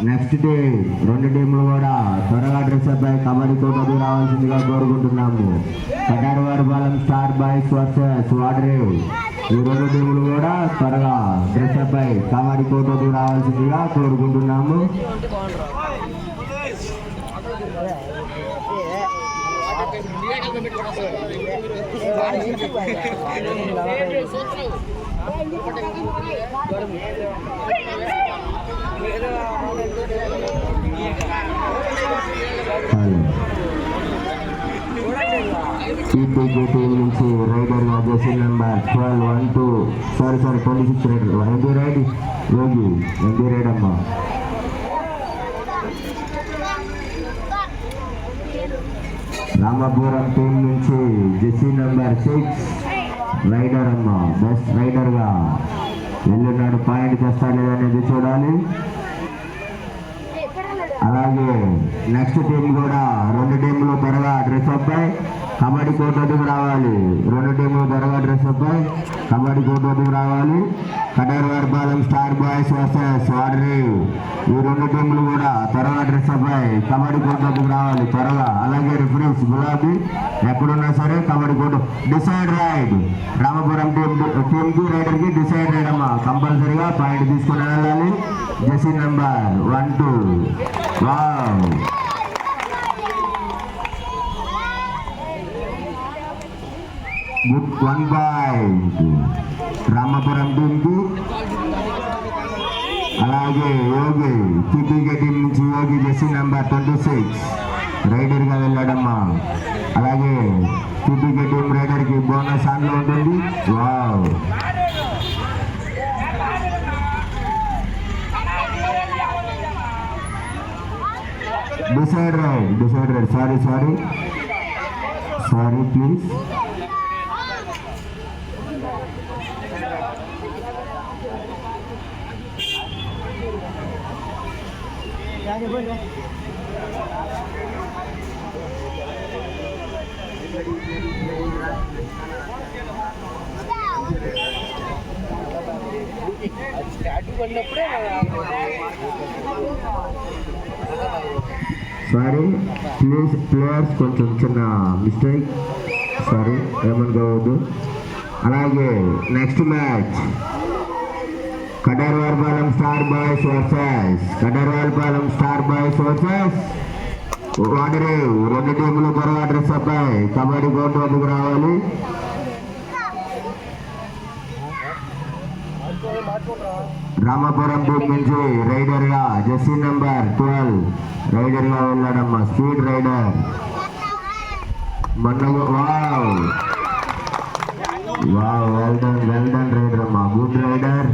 Next day 2 టీంలు కూడా త్వరగా డ్రెస్ అప్ అయి కబడ్డీ కోటకు రావాల్సిందిగా కోరుకుంటున్నాము. కటారవారిపాలెం స్టార్ బాయ్స్ వర్సెస్ వాడరేవ్. ఈ 2 టీంలు కూడా త్వరగా డ్రెస్ అప్ అయి కబడ్డీ కోటకు రావాల్సిందిగా కోరుకుంటున్నాము. టీం నుంచి రైడర్ గా జెర్సీ నెంబర్ 12 26 రైడర్ యోగి రైడ్ అమ్మా. రామపురం టీం నుంచి జెర్సీ నెంబర్ 6 రైడర్ అమ్మా బెస్ట్ రైడర్ గా వెళ్ళున్నాడు. పాయింట్ చేస్తాడు అనేది చూడాలి. అలాగే నెక్స్ట్ టీం కూడా 2 టీంలు త్వరగా డ్రెస్ అప్ అయి కబడ్డీ కోర్టు వద్దకు రావాలి. 2 టీంలు త్వరగా డ్రెస్ అప్ అయి కబడ్డీ కోర్టు వద్దకు రావాలి. కటారవారిపాలెం స్టార్ బాయ్స్ వర్సెస్ వాడరేవ్. ఈ 2 టీంలు కూడా త్వరగా డ్రెస్ అప్ అయి కబడ్డీ కోర్టు వద్దకు రావాలి త్వరగా. అలాగే రిఫరెన్స్ గులాబీ ఎక్కడున్నా సరే kabaddi court decide ride. Ramapuram టీంకి రైడర్కి డిసైడ్ రైడ్ అమ్మా కంపల్సరీగా పాయింట్ తీసుకుని వెళ్ళాలి. Jersey number 12 good 1 point Ramapuram టీంకి. అలాగే యోగి టీపీకే టీం నుంచి యోగి జెర్సీ నెంబర్ 26 రైడర్ గా వెళ్ళాడమ్మా. అలాగే టీపీకే టీం రైడర్ కి బోనస్ ఆన్లో ఉంటుంది. Wow decide raid sorry please. Sorry please players కొంచెం చిన్న మిస్టేక్ సారీ ఏమనుకోవద్దు. అలాగే next match Kataravaripalem star boys versus Vadarev. 2 టీంలు త్వరగా డ్రెస్ అప్ అయి కబడ్డీ కోర్టు వద్దకు రావాలి. రామపురం టీం నుంచి రైడర్ గా జెర్సీ నెంబర్ 12 రైడర్ గా వెళ్ళాడమ్మా speed rider. Well done rider అమ్మా good rider.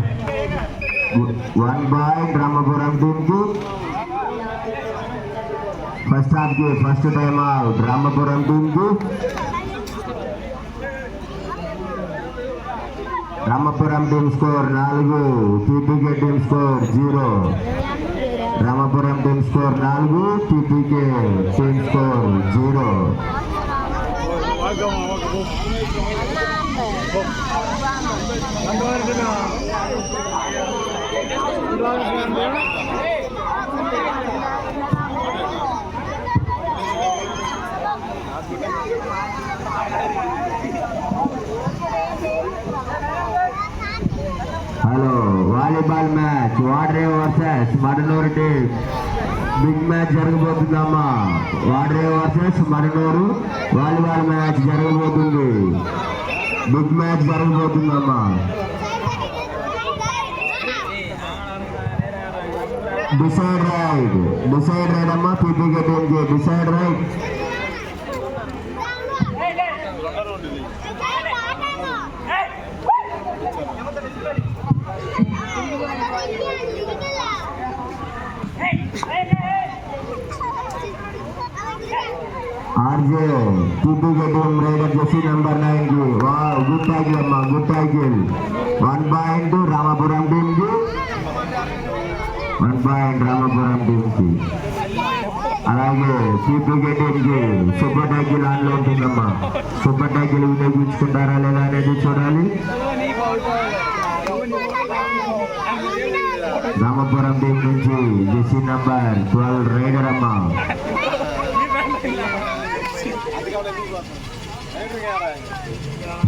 1 point Ramapuram team కి. ఫస్ట్ హాఫ్ కి first time out Ramapuram team కి. Ramapuram team score 4, TPK team score 0. Ramapuram team score 4, TPK team score 0. Hello volleyball match Vadarev versus Madanuru team. Big match జరగబోతుందమ్మా. Vadare versus Maranuru volleyball match జరగబోతుంది. Big match జరగబోతుందమ్మా. Decide raid అమ్మా. PPK టీంకి decide raid. RJ PPK team raider jersey number 9 కి good tackle అమ్మా. Good tackle. 1 point Ramapuram టీంకి. 1 point Ramapuram టీంకి. అలాగే పీపీకే టీంకి సూపర్ ట్యాకిల్ ఆన్లో ఉంటుందమ్మా. సూపర్ ట్యాకిల్ వినియోగించుకుంటారా లేదా అనేది చూడాలి. రామాపురం టీం నుంచి జెర్సీ నంబర్ 12 రైడర్ అమ్మా.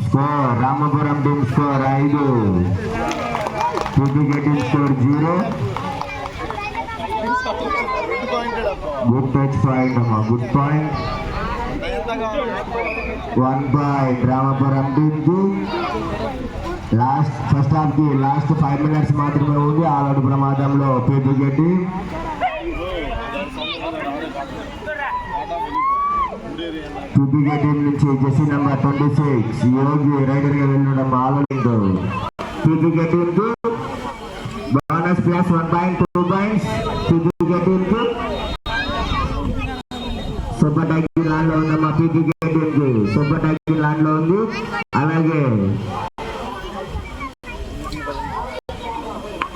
Score Ramapuram team score 5, PPK team score 0. Good touch point అమ్మా. Good point. 1 పాయింట్ రామాపురం టీంకి. ఫస్ట్ హాఫ్ కి లాస్ట్ 5 మినిట్స్ మాత్రమే ఉంది. ఆల్అౌట్ ప్రమాదంలో పీపీకే టీం. పీపీకే టీం నుంచి జెర్సీ నంబర్ 26 యోగి రైడర్ గా వెళ్ళడం ఆల్అౌట్. పీపీకే టీం కు bonus plus 1 point 2 points. PPK team కు సూపర్ ట్యాకిల్ లాన్ లో ఉందమ్మా. పీపీకే టీం కి సూపర్ ట్యాకిల్ లాన్ లో ఉంది. అలాగే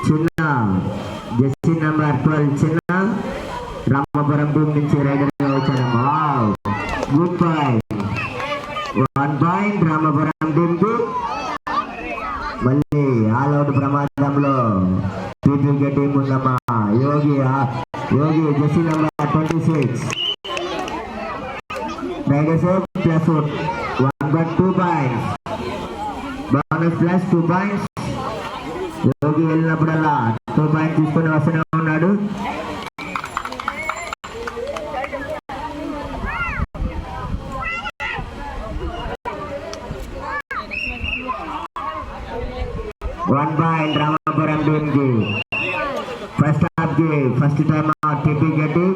చిన్న జెర్సీ నంబర్ 12 చిన్న రామాపురం టీం నుంచి రైడర్ గా వచ్చాడమ్మా. Good point. 1 point Ramapuram team కు. మళ్ళీ ఆల్అౌట్ ప్రమాదంలో పీపీకే టీం ఉందమ్మా. Yogi jersey number 26 riders plus 1/2 points. Bonus plus 2 points. Yogi వెళ్ళినప్పుడల్లా 2 పాయింట్ తీసుకుని వస్తూనే ఉన్నాడు. వన్ పాయింట్ రామాపురం టీం కి. ఫస్ట్ హాఫ్ కి first time out PPK team.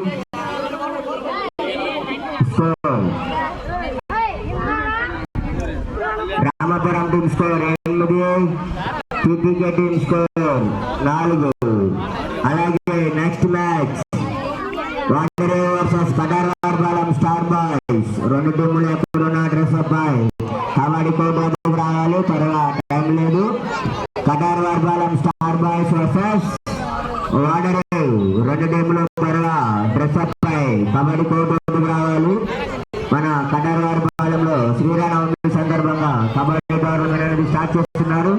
Score Ramapuram team score 8, PPK team score 4. అలాగే next match Vadare versus Kataravarpalem star boys. 2 టీములు ఎప్పుడున్న dress up boy. Kabaddi court రావాలి. త్వరగా టైం లేదు. కటార్వార్పాలెం స్టార్ బాయ్స్ వర్సెస్ వాడరే. 2 టీములు త్వరగా డ్రెస్ అప్ పై కబడ్డీ కోర్టు రావాలి. మన కటార్వార్పాలెంలో శ్రీరామనవమి సందర్భంగా కబడ్డీ టోర్నమెంట్ అనేది స్టార్ట్ చేస్తున్నారు.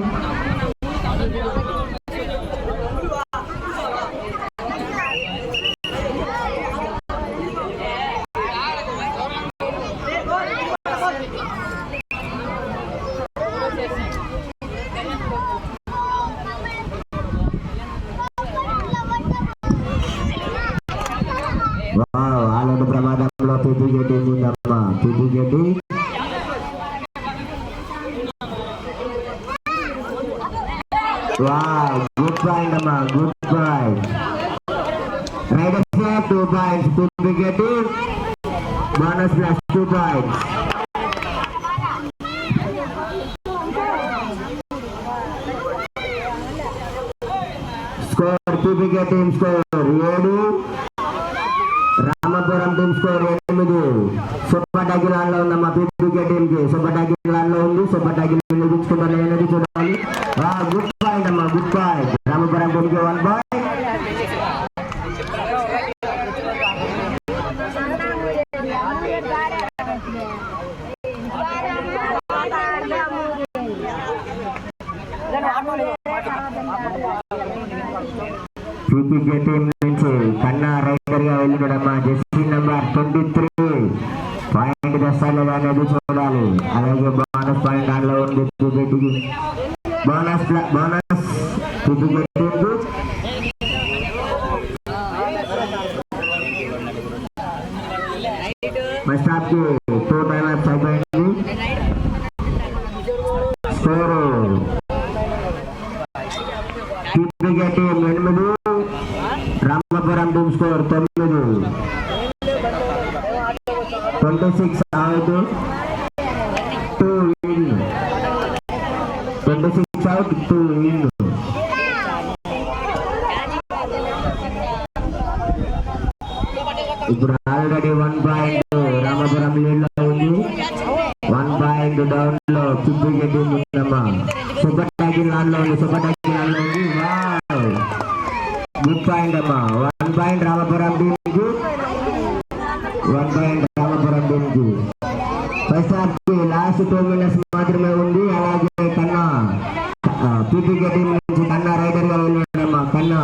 ఆల్అౌట్ ప్రమాదంలో పీపీకే టీం ఉందమ్మా. పీపీకే టీం గుడ్ పాయింట్ అమ్మా. Good point. Raiders 2 points. PPK team bonus plus 2 points. Score PPK team score 7, Ramapuram team score 8. Super tackle lawn లో ఉందమ్మా. పీపీకే టీం కి సూపర్ ట్యాకిల్ లాన్ లో ఉంది. Super tackle వినియోగించుకుంటారు అనేది చూడాలి. గుడ్ పాయింట్ అమ్మా. Good point. రామాపురం టీం కి 1 పాయింట్. పీపీకే టీం నుంచి కన్నా రైడర్ గా వెళ్ళినడమ్మా. జెర్సీ నంబర్ 23 పాయింట్ తెస్తాడు అనేది చూడాలి. అలాగే బోనస్ పాయింట్ దానిలో ఉంది. పీపీకేకి bonus PPK team first half కి 2 టైమ్స్ అయిపోయింది. Score TPK team 8, Ramapuram team score 9. 26 out, 2 in. 26 out, 2 in. ఇప్పుడు ఆల్రెడీ 1 పాయింట్ రామాపురం లీడ్ లో ఉంది. 1 పాయింట్ డౌన్ లో టీపీకే టీం ఉందమ్మా. సూపర్ టాకిల్ లాన్ లో ఉంది. గుడ్ పాయింట్ అమ్మా. 1 పాయింట్ రామాపురం టీంకి, 1 పాయింట్ రామాపురం టీంకి. ఫస్ట్ హాఫ్ కి లాస్ట్ 2 minutes మాత్రమే ఉంది. అలాగే కన్నా టీపీకే టీం నుంచి కన్నా రైడర్ గా వెళ్ళాడమ్మా. కన్నా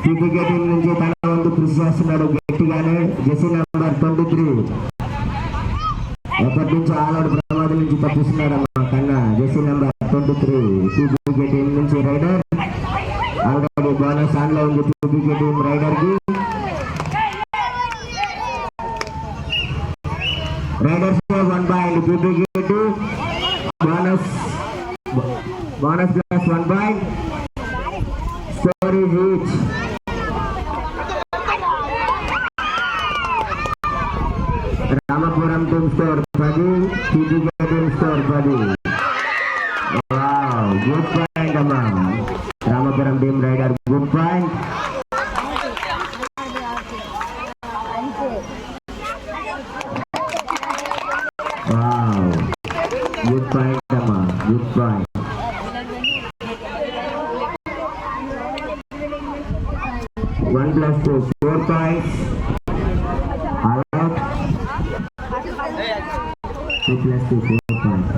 టీపీకే టీం నుంచి తన వంతు కృషి చేస్తున్నాడు గట్టిగానే. జెర్సీ నెంబర్ 23 ఎప్పటి నుంచి ఆల్అౌట్ ప్రమాదం నుంచి తప్పిస్తున్నాడమ్మా కన్నా. జెర్సీ నెంబర్ 23 టీపీకే టీం నుంచి రైడర్. ఆల్రెడీ బోనస్ ఆన్ లో ఉంది టీపీకే టీం రైడర్ కి. Riders 1 point TPK team. Bonus plus 1 point. Score is each. Ramapuram team score 10, TPK team score 10. Good point అమ్మా. Ramapuram team rider good point. Good point అమ్మా. Good point. One plus 2, 4 points. All out. 2 plus 2, 4 points.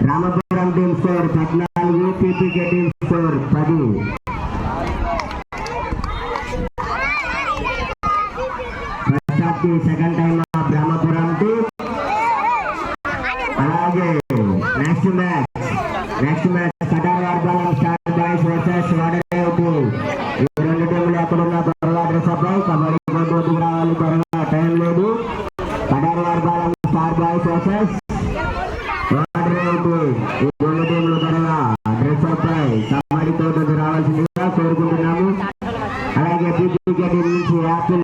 Ramapuram team score 14, TPK team score 10. First half కి second time off Ramapuram team. అలాగే next match Katar Warbalam star boys versus Vadarev team. ఈ 2 టీంలు ఎక్కడున్నా త్వరగా dress up అయి కబడ్డీ కోర్టుకు రావాలి. త్వరగా టైం లేదు. Katar Warbalam star boys versus Vadarev team. ఈ 2 టీంలు త్వరగా డ్రెస్ అప్ అయి కబడ్డీ కోర్టుకు రావాల్సిందిగా కోరుకుంటున్నాము. అలాగే టీపీకే టీం నుంచి యాపిల్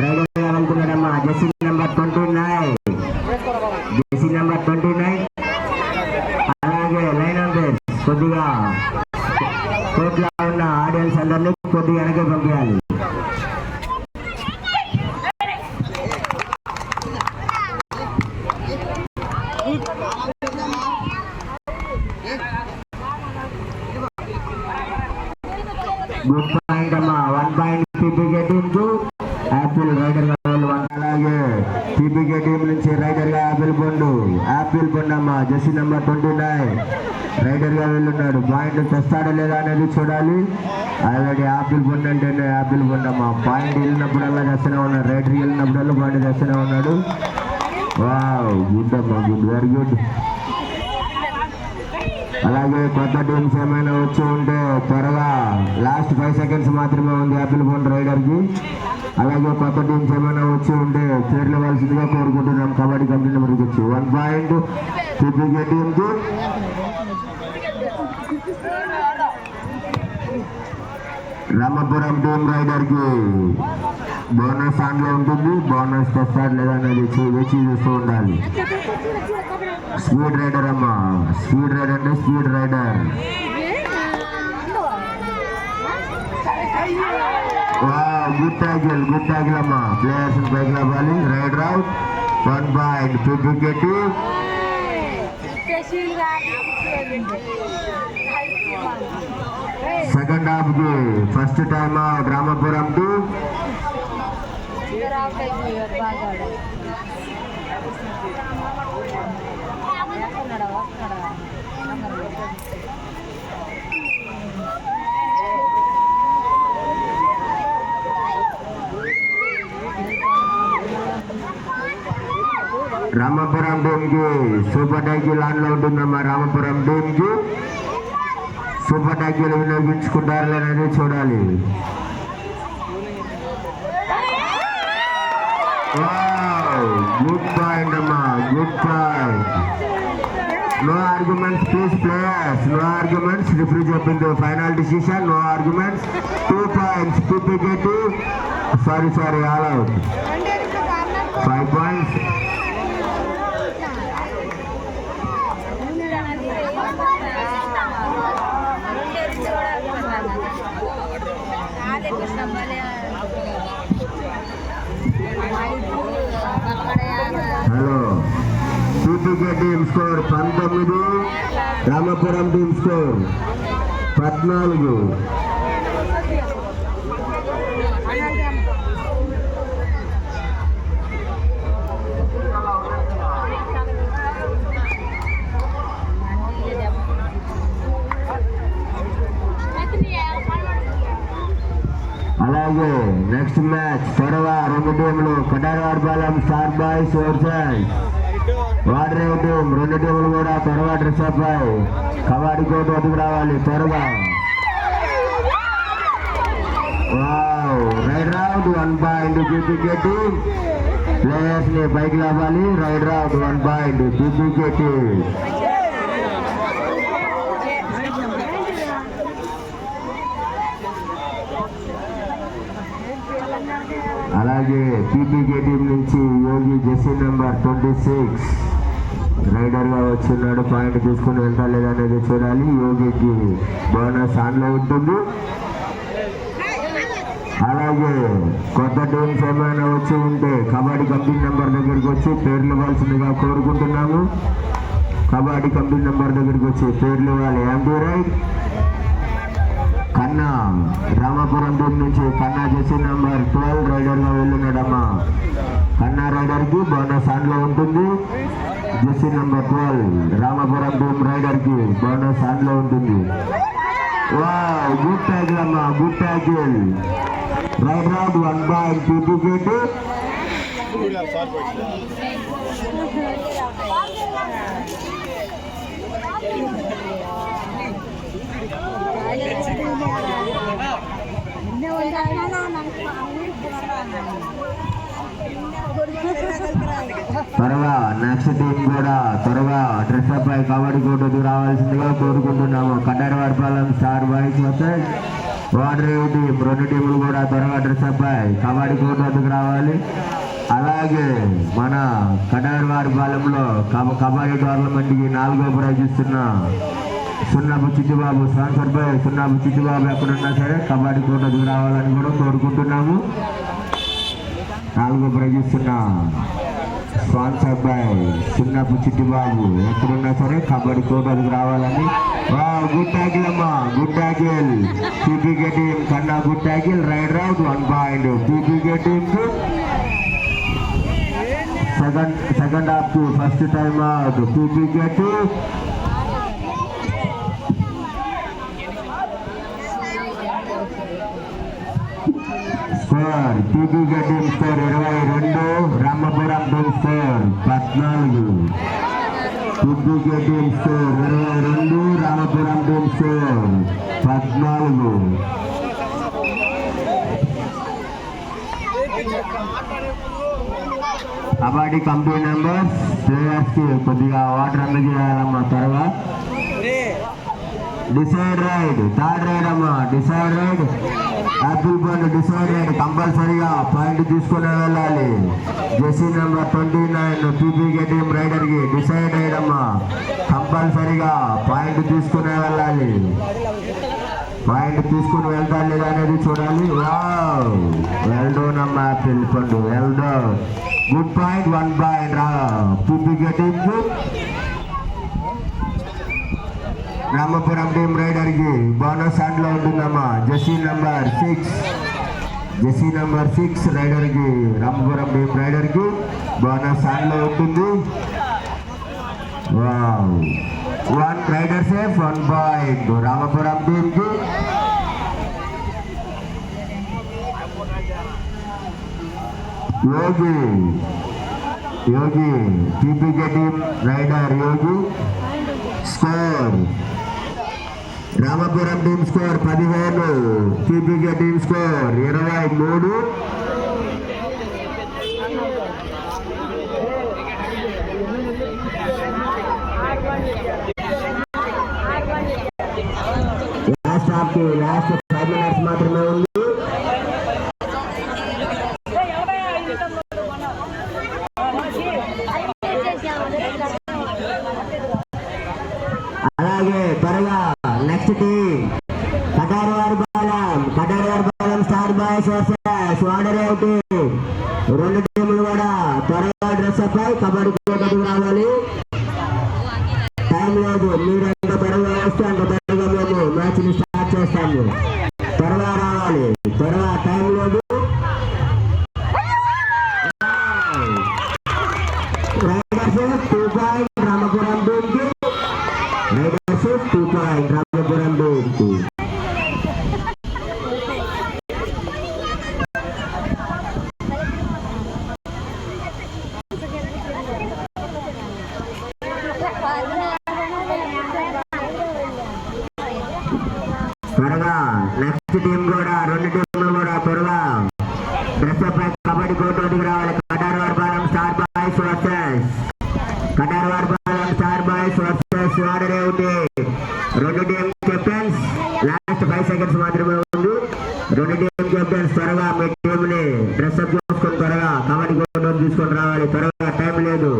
రైడర్ గా వెళ్తున్నాడమ్మా. Jersey number 29. అలాగే లైన్ అంపైర్స్ కొద్దిగా కోర్టులో ఉన్న ఆడియన్స్ అందరినీ కొద్దిగా వెనక్కి పంపించాలి. గుడ్ పాయింట్ అమ్మా. 1 పాయింట్ టీపీకే టీం కు, యాపిల్ రైడర్ గా. అలాగే టీపీకే టీం నుంచి రైడర్ గా యాపిల్ పొండు అమ్మా. జెర్సీ నెంబర్ 29 రైడర్ గా వెళ్ళున్నాడు. పాయింట్ తెస్తాడా లేదా అనేది చూడాలి. ఆల్రెడీ యాపిల్ పొండు అంటేనే యాపిల్ పొండు అమ్మా. పాయింట్ వెళ్ళినప్పుడల్లా చేస్తూనే ఉన్నాడు. రైడర్ వెళ్ళినప్పుడల్లా పాయింట్ చేస్తూనే ఉన్నాడు. వావ్, గుడ్ అమ్మా. Good, very good. అలాగే కొత్త టీమ్స్ ఏమైనా వచ్చి ఉంటే త్వరగా లాస్ట్ 5 seconds మాత్రమే ఉంది యాపిల్ పొండు రైడర్ కి. అలాగే కొత్త టీమ్స్ ఏమైనా వచ్చి ఉంటే పేర్లు ఇవ్వాల్సిందిగా కోరుకుంటున్నాం. కబడ్డీ కమిటీ నెంబర్కి వచ్చి 1 పాయింట్ టీపీకే టీం కి. రామాపురం టీం రైడర్ కి బోనస్ ఆన్ లో ఉంటుంది. బోనస్ తెస్తాడు లేదా అనేది వేచి చూస్తూ ఉండాలి. స్పీడ్ రైడర్ అమ్మా. స్పీడ్ రైడర్ అంటే స్పీడ్ రైడర్. గుడ్ ట్యాకిల్ అమ్మా. ప్లేయర్స్ పైకి రావాలి. Rider out. 1 point TPK team. Second half కి first time out Ramapuram team. Ramapuram team కి సూపర్ టైకిల్ ఆన్ లో ఉంటుందమ్మా. రామాపురం టీం కి సూపర్ టైకిల్ వినియోగించుకుంటారు అనేది చూడాలి. గుడ్ పాయింట్ అమ్మా, good point. No arguments please players, no arguments. Referee చెప్పింది final decision, no arguments. 2 points PPKT, sorry all out. 5 points. Hello, PPK team score 19, Ramapuram team score 14. అలాగే next match త్వరగా 2 team Kataravadapalem star boys versus water team. 2 టీంలు కూడా త్వరగా dress up అయి kabaddi court వద్దకు రావాలి త్వరగా. Raid round 1 point PPK team. Players ని పైకి లావాలి. Raid round 1 point PPK team. అలాగే PPK టీం నుంచి యోగి జెర్సీ నెంబర్ 26 రైడర్ గా వచ్చినాడు. పాయింట్ తీసుకుని వెళ్తా లేదనేది చూడాలి. యోగికి బోనస్ ఆన్లో ఉంటుంది. అలాగే కొత్త టీమ్స్ ఏమైనా వచ్చి ఉంటే కబడ్డీ కమిటీ నెంబర్ దగ్గరికి వచ్చి పేర్లు ఇవ్వాల్సిందిగా కోరుకుంటున్నాము. కబడ్డీ కమిటీ నెంబర్ దగ్గరికి వచ్చి పేర్లు ఇవ్వాలి. ఎంపీ రైట్ కన్నా, రామాపురం టీం నుంచి కన్నా జెర్సీ నెంబర్ 12 రైడర్ గా వెళ్ళినాడమ్మా. కన్నా రైడర్ కి బోనస్ ఆన్లో ఉంటుంది. Jersey number 12 Ramapuram team rider కి బోనస్ ఆన్లో ఉంటుంది. గుడ్ ట్యాకిల్ అమ్మా, good tackle. Raid round 1 point PPK team. త్వరగా నెక్స్ట్ టీం కూడా త్వరగా డ్రెస్ అప్ అయి కబడ్డీ కోర్టు రావాల్సిందిగా కోరుకుంటున్నాము. Kataravadapalem star boys versus water team. 2 టీంలు కూడా త్వరగా డ్రెస్ అప్ అయి కబడ్డీ కోర్టు వద్దకు రావాలి. అలాగే మన కటారవాడపాలెంలో కబడ్డీ టోర్నమెంట్కి 4వ ప్రైజ్ ఇస్తున్న సున్నాపు చిట్టిబాబు, స్పాన్సర్ బై సున్నాపు చిట్టిబాబు ఎక్కడున్నా సరే కబడ్డీ కోర్టు వద్దకు రావాలని కూడా కోరుకుంటున్నాము. 4వ ప్రైజ్ ఇస్తున్న స్పాన్సర్ బై సున్నాపు చిట్టిబాబు ఎక్కడున్నా సరే కబడ్డీ కోర్టు వద్దకు రావాలని. గుడ్ ట్యాకిల్ అమ్మా, గుడ్ ట్యాకిల్. PPK టీం కన్నా good tackle. Raid round 1 point PPK team కు. సెకండ్ హాఫ్ కు first time out PPK team. Score PPK team score 22, Ramapuram team score 14. PPK team score 22, Ramapuram team score 14. Kabaddi committee members players కి కొద్దిగా water అందజేయాలమ్మా. త్వరగా decide ride, third ride అమ్మా. Decide ride Apple పండు decide ride కంపల్సరీగా point తీసుకునే వెళ్ళాలి. Jersey number 29 PPK team rider కి decide raid అమ్మా. కంపల్సరీగా పాయింట్ తీసుకునే వెళ్ళాలి. పాయింట్ తీసుకుని వెళ్తా లేదా అనేది చూడాలి. వెల్ డోన్ అమ్మా యాపిల్ పండు, well done. Good point, 1 point PPK team కు. రామపురం టీం రైడర్ కి బోనస్ హ్యాండ్లో ఉంటుందమ్మా. జెర్సీ నెంబర్ 6 రైడర్ కి, రామపురం టీం రైడర్ కి బోనస్ హ్యాండ్లో ఉంటుంది. 1 raider safe, 1 point Ramapuram team కి. Yogi PPK team raider Yogi score. Ramapuram team score 15, PPK team score 23. Last half కి లాస్ట్ 5 minutes మాత్రమే ఉంది. అలాగే త్వరగా next team Kataravari Balam star boys versus వాడరేవుటి. 2 టీములు కూడా త్వరగా డ్రెస్ అప్ అయి కబడ్డీ కోర్టుకు రావాలి. టైం లేదు, మీరు ఎంత త్వరగా వస్తే అంత త్వరగా మేము మ్యాచ్ ని స్టార్ట్ చేస్తాము. త్వరగా రావాలి, త్వరగా టైం లేదు. రైడర్స్ 2 పాయింట్ రామపురం టీంకి. రైడర్స్ 2 పాయింట్ రామపురం టీంకి. త్వరగా నెక్స్ట్ టీం కూడా 2 టీంలు కూడా త్వరగా డ్రెస్ అప్ కబడ్డీ కోర్టుకి రావాలి. Kataravari Balam star boys versus వాడరేవుటి. 2 టీం కెప్టెన్స్ లాస్ట్ 5 seconds మాత్రమే ఉంది. 2 టీం కెప్టెన్స్ త్వరగా మీ టీం ని డ్రెస్ అప్ చేసుకొని త్వరగా కబడ్డీ కోర్టు తీసుకొని రావాలి. త్వరగా టైం లేదు.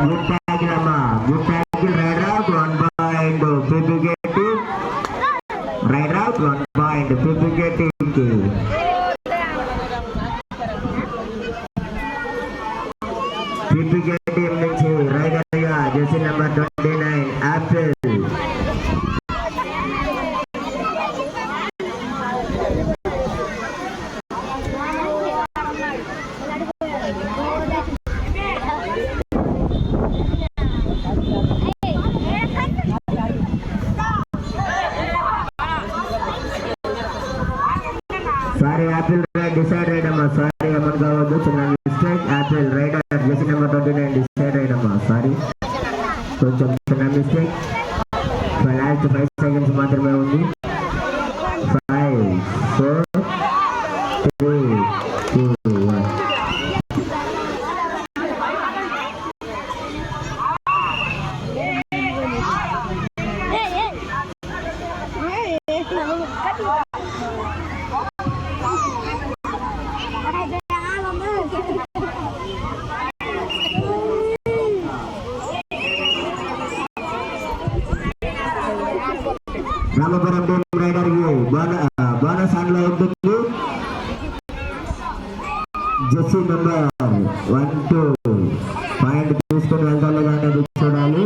గుడ్ ట్యాకిల్ అమ్మా, good tackle. Raid out 1 point PPK team. Raid out 1 point PPK team కి. PPK టీమ్ నుంచి రైడర్ గా jersey number 29 apple. Sorry apple decide అయ్యమ్మా, సారీ అమౌంట్ కావద్దు, చిన్న mistake. Apple raider jersey number 29 decide అయ్యమ్మా, sorry, కొంచెం చిన్న మిస్టేక్. లాస్ట్ 5 seconds మాత్రమే ఉంది. 5 4 3 2 1. రామపురం టీం రైడర్ కి బోనస్ ఆన్ లో ఉంటుంది. జెర్సీ నెంబర్ 12 పాయింట్ తీసుకొని వెళ్తాను కానీ చూడాలి.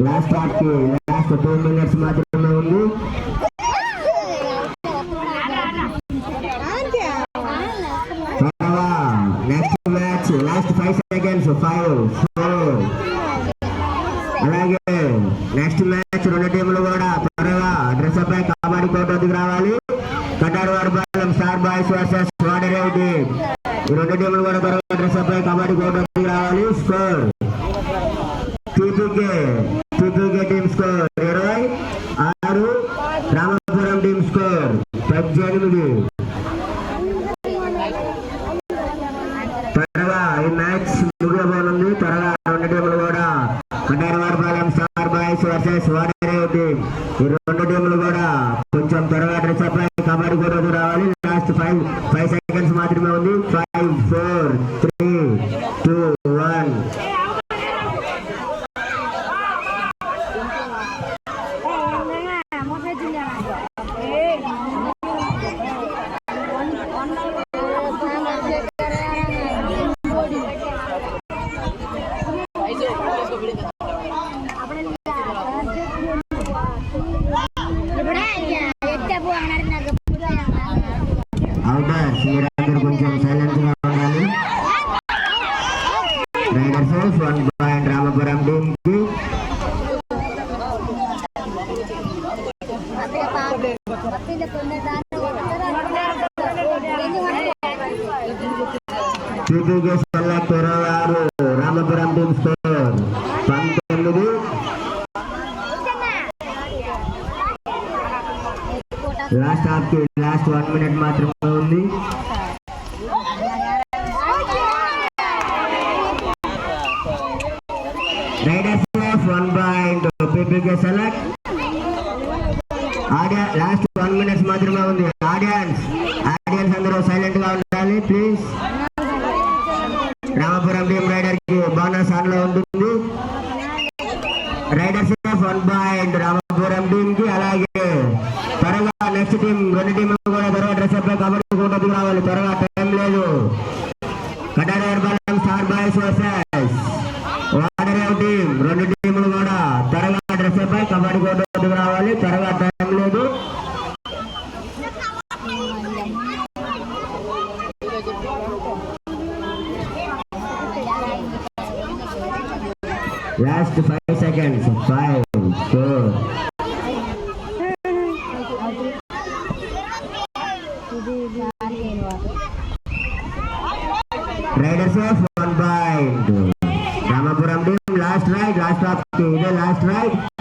లాస్ట్ హాఫ్ కి లాస్ట్ 2 minutes మాత్రమే ఉంది. Next match last 5 seconds 5 4. అలాగే నెక్స్ట్ మ్యాచ్ 2 టీంలు కూడా త్వరగా డ్రెస్ అప్ అయి కబడ్డీ కోర్టుకి రావాలి. Kataravari Balam star boys versus వాడరేవుటి. ఈ 2 టీంలు కూడా త్వరగా డ్రెస్ అప్ అయి కబడ్డీ కోర్టుకి రావాలి. Score PPK team score 26, Ramapuram team score 18. త్వరగా ఈ మ్యాచ్ ముగియబోనుంది. త్వరగా 2 టీంలు కూడా కటారవారి బాలం స్టార్ బాయ్స్ వర్సెస్ వాడరేవుటి. ఈ 2 టీంలు కూడా కొంచెం త్వరగా డ్రెస్ అప్ అయి కబడ్డీ కోర్టుకు రావాలి. లాస్ట్ 5 seconds మాత్రమే ఉంది. 5 4 3 2 1. అవునా, మీరందరూ కొంచెం సైలెంట్ గా ఉండాలి. PPK select 26, Ramapuram team score 19. Last half కి లాస్ట్ 1 మినిట్ మాత్రమే ఉంది. Riders of 1 point PPK select. Last 1 minutes మాత్రమే ఉంది. ఆడియన్స్ అందరూ సైలెంట్ గా ఉండాలి ప్లీజ్. రామపురం టీం రైడర్ కి బోనస్ ఆన్ లో ఉంటుంది. Riders of 1 point Ramapuram team కి. అలాగే త్వరగా నెక్స్ట్ టీం 2 టీంలు కూడా త్వరగా డ్రెస్ అప్ కబడ్డీ కోటకు రావాలి. త్వరగా టైం లేదు. కటార్ బలం star boys versus Vadarev team 2 టీంలు కూడా త్వరగా డ్రెస్ అప్ కబడ్డీ కోటకు రావాలి. త్వరగా టైం లేదు. Last 5 seconds. 5, 4. Riders of 1 point. Ramapuram team last ride, last off. Last ride.